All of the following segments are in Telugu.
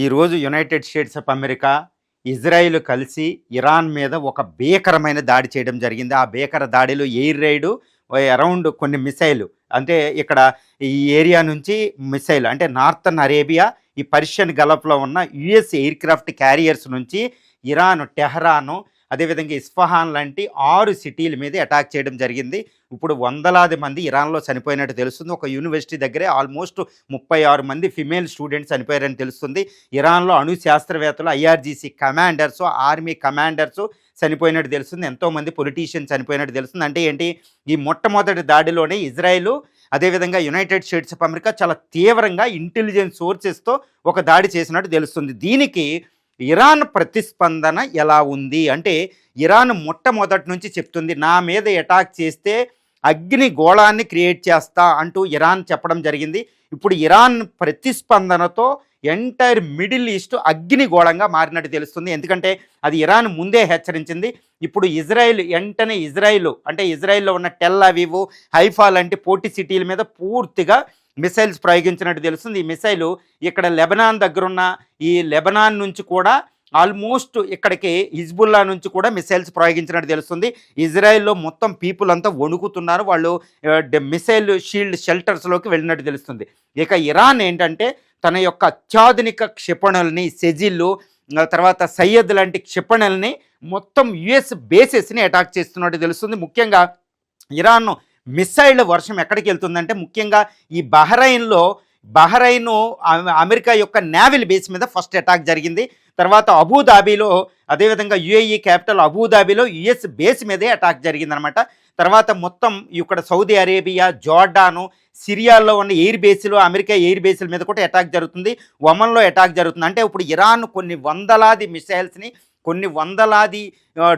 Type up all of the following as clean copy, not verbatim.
ఈరోజు United States of America, Israel కలిసి ఇరాన్ మీద ఒక భీకరమైన దాడి చేయడం జరిగింది. ఆ భీకర దాడిలో ఎయిర్ రైడు అరౌండ్ కొన్ని మిసైల్ అంటే ఇక్కడ ఈ ఏరియా నుంచి మిసైల్ అంటే నార్థన్ అరేబియా, ఈ పర్షియన్ గల్ఫ్లో ఉన్న యుఎస్ ఎయిర్ క్రాఫ్ట్ క్యారియర్స్ నుంచి ఇరాన్ టెహరాను, అదేవిధంగా ఇస్ఫహాన్ లాంటి 6 సిటీల మీద అటాక్ చేయడం జరిగింది. ఇప్పుడు వందలాది మంది ఇరాన్లో చనిపోయినట్టు తెలుస్తుంది. ఒక యూనివర్సిటీ దగ్గరే ఆల్మోస్ట్ 36 మంది ఫిమేల్ స్టూడెంట్స్ చనిపోయారని తెలుస్తుంది. ఇరాన్లో అణు శాస్త్రవేత్తలు, ఐఆర్జీసీ కమాండర్స్, ఆర్మీ కమాండర్స్ చనిపోయినట్టు తెలుస్తుంది. ఎంతోమంది పొలిటీషియన్స్ చనిపోయినట్టు తెలుస్తుంది. అంటే ఏంటి, ఈ మొట్టమొదటి దాడిలోనే ఇజ్రాయిల్ అదేవిధంగా యునైటెడ్ స్టేట్స్ ఆఫ్ అమెరికా చాలా తీవ్రంగా ఇంటెలిజెన్స్ సోర్సెస్తో ఒక దాడి చేసినట్టు తెలుస్తుంది. దీనికి ఇరాన్ ప్రతిస్పందన ఎలా ఉంది అంటే, ఇరాన్ మొట్టమొదటి నుంచి చెప్తుంది నా మీద అటాక్ చేస్తే అగ్ని గోళాన్ని క్రియేట్ చేస్తా అంటూ ఇరాన్ చెప్పడం జరిగింది. ఇప్పుడు ఇరాన్ ప్రతిస్పందనతో ఎంటైర్ మిడిల్ ఈస్ట్ అగ్నిగోళంగా మారినట్టు తెలుస్తుంది. ఎందుకంటే అది ఇరాన్ ముందే హెచ్చరించింది. ఇప్పుడు ఇజ్రాయిల్ అంటే ఇజ్రాయిల్లో ఉన్న టెల్ అవీవ్, హైఫా లాంటి పోటీ సిటీల మీద పూర్తిగా మిసైల్స్ ప్రయోగించినట్టు తెలుస్తుంది. ఈ మిసైలు ఇక్కడ లెబనాన్ దగ్గరున్న ఈ లెబనాన్ నుంచి కూడా ఆల్మోస్ట్ ఇక్కడికి హిజ్బుల్లా నుంచి కూడా మిసైల్స్ ప్రయోగించినట్టు తెలుస్తుంది. ఇజ్రాయెల్లో మొత్తం పీపుల్ అంతా వణుకుతున్నారు. వాళ్ళు మిసైల్ షీల్డ్ షెల్టర్స్లోకి వెళ్ళినట్టు తెలుస్తుంది. ఇక ఇరాన్ ఏంటంటే తన యొక్క అత్యాధునిక క్షిపణుల్ని, సెజిల్లు, తర్వాత సయ్యద్ లాంటి క్షిపణుల్ని మొత్తం యుఎస్ బేసెస్ని అటాక్ చేస్తున్నట్టు తెలుస్తుంది. ముఖ్యంగా ఇరాన్ మిసైల్ వర్షం ఎక్కడికి వెళ్తుందంటే ముఖ్యంగా ఈ బహ్రెయిన్ అమెరికా యొక్క నేవల్ బేస్ మీద ఫస్ట్ అటాక్ జరిగింది. తర్వాత అబుదాబీలో, అదేవిధంగా యుఏఈ క్యాపిటల్ అబుదాబీలో యుఎస్ బేస్ మీదే అటాక్ జరిగిందనమాట. తర్వాత మొత్తం ఇక్కడ సౌదీ అరేబియా, జోర్డాను, సిరియాలో ఉన్న ఎయిర్ బేస్లు, అమెరికా ఎయిర్ బేస్ల మీద కూడా అటాక్ జరుగుతుంది. ఒమన్లో అటాక్ జరుగుతుంది. అంటే ఇప్పుడు ఇరాన్ కొన్ని వందలాది మిసైల్స్ని, కొన్ని వందలాది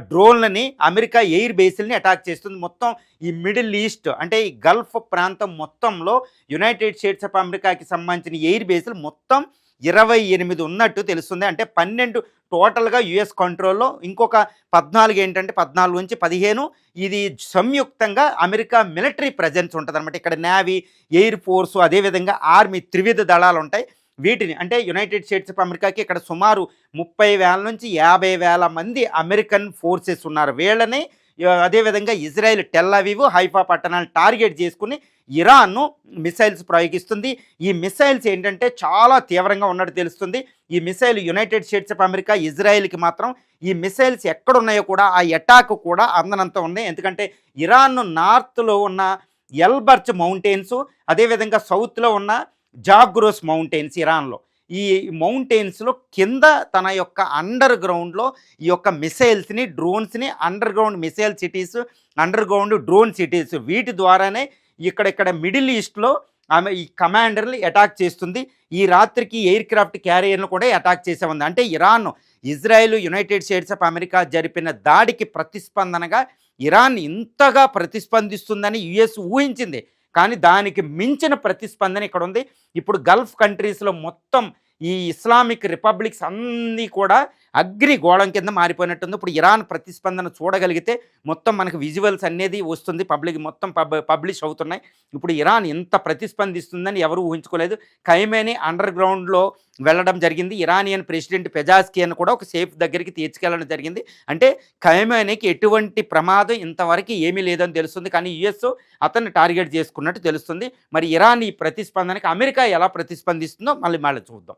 డ్రోన్లని, అమెరికా ఎయిర్ బేస్ని అటాక్ చేస్తుంది. మొత్తం ఈ మిడిల్ ఈస్ట్ అంటే ఈ గల్ఫ్ ప్రాంతం మొత్తంలో యునైటెడ్ స్టేట్స్ ఆఫ్ అమెరికాకి సంబంధించిన ఎయిర్ బేస్లు మొత్తం 28 ఉన్నట్టు తెలుస్తుంది. అంటే 12 టోటల్గా యుఎస్ కంట్రోల్లో, ఇంకొక 14 ఏంటంటే 14 నుంచి 15 ఇది సంయుక్తంగా అమెరికా మిలిటరీ ప్రజెన్స్ ఉంటుంది అనమాట. ఇక్కడ నేవీ, ఎయిర్ ఫోర్సు, అదేవిధంగా ఆర్మీ త్రివిధ దళాలు ఉంటాయి. వీటిని అంటే యునైటెడ్ స్టేట్స్ ఆఫ్ అమెరికాకి ఇక్కడ సుమారు 30,000 నుంచి 50,000 మంది అమెరికన్ ఫోర్సెస్ ఉన్నారు. వీళ్ళని అదేవిధంగా ఇజ్రాయెల్ టెల్ అవీవ్, హైఫా పట్టణాలను టార్గెట్ చేసుకుని ఇరాన్ను మిసైల్స్ ప్రయోగిస్తుంది. ఈ మిసైల్స్ ఏంటంటే చాలా తీవ్రంగా ఉన్నట్టు తెలుస్తుంది. ఈ missile United States of America, ఇజ్రాయెల్కి మాత్రం ఈ మిసైల్స్ ఎక్కడున్నాయో కూడా ఆ అటాక్ కూడా అందనంత ఉంది. ఎందుకంటే ఇరాన్ నార్త్లో ఉన్న ఎల్బర్చ్ మౌంటైన్స్, అదేవిధంగా సౌత్లో ఉన్న జాగ్రోస్ మౌంటైన్స్ ఇరాన్లో, ఈ మౌంటైన్స్లో కింద తన యొక్క అండర్ గ్రౌండ్లో ఈ యొక్క మిసైల్స్ని, డ్రోన్స్ని, underground missile cities, underground drone cities, వీటి ద్వారానే ఇక్కడ మిడిల్ ఈస్ట్లో ఆమె ఈ కమాండర్ని అటాక్ చేస్తుంది. ఈ రాత్రికి ఎయిర్ క్రాఫ్ట్ క్యారియర్ను కూడా అటాక్ చేసే ఉంది. అంటే Iran, Israel, United States of America జరిపిన దాడికి ప్రతిస్పందనగా ఇరాన్ ఇంతగా ప్రతిస్పందిస్తుందని యుఎస్ ఊహించింది. కానీ దానికి మించిన ప్రతిస్పందన ఇక్కడ ఉంది. ఇప్పుడు గల్ఫ్ కంట్రీస్లో మొత్తం ఈ ఇస్లామిక్ రిపబ్లిక్స్ అన్నీ కూడా అగ్నిగోళం కింద మారిపోయినట్టుంది. ఇప్పుడు ఇరాన్ ప్రతిస్పందన చూడగలిగితే మొత్తం మనకు విజువల్స్ అనేది వస్తుంది, మొత్తం పబ్లిష్ అవుతున్నాయి. ఇప్పుడు ఇరాన్ ఎంత ప్రతిస్పందిస్తుందని ఎవరు ఊహించుకోలేదు. ఖైమేని అండర్ గ్రౌండ్లో వెళ్ళడం జరిగింది. ఇరానియన్ ప్రెసిడెంట్ పెజాస్కియన్ కూడా ఒక సేఫ్ దగ్గరికి తీసుకెళ్ళడం జరిగింది. అంటే ఖైమేనికి ఎటువంటి ప్రమాదం ఇంతవరకు ఏమీ లేదని తెలుస్తుంది. కానీ యుఎస్ అతన్ని టార్గెట్ చేసుకున్నట్టు తెలుస్తుంది. మరి ఇరాన్ ఈ ప్రతిస్పందనకి అమెరికా ఎలా ప్రతిస్పందిస్తుందో మళ్ళీ చూద్దాం.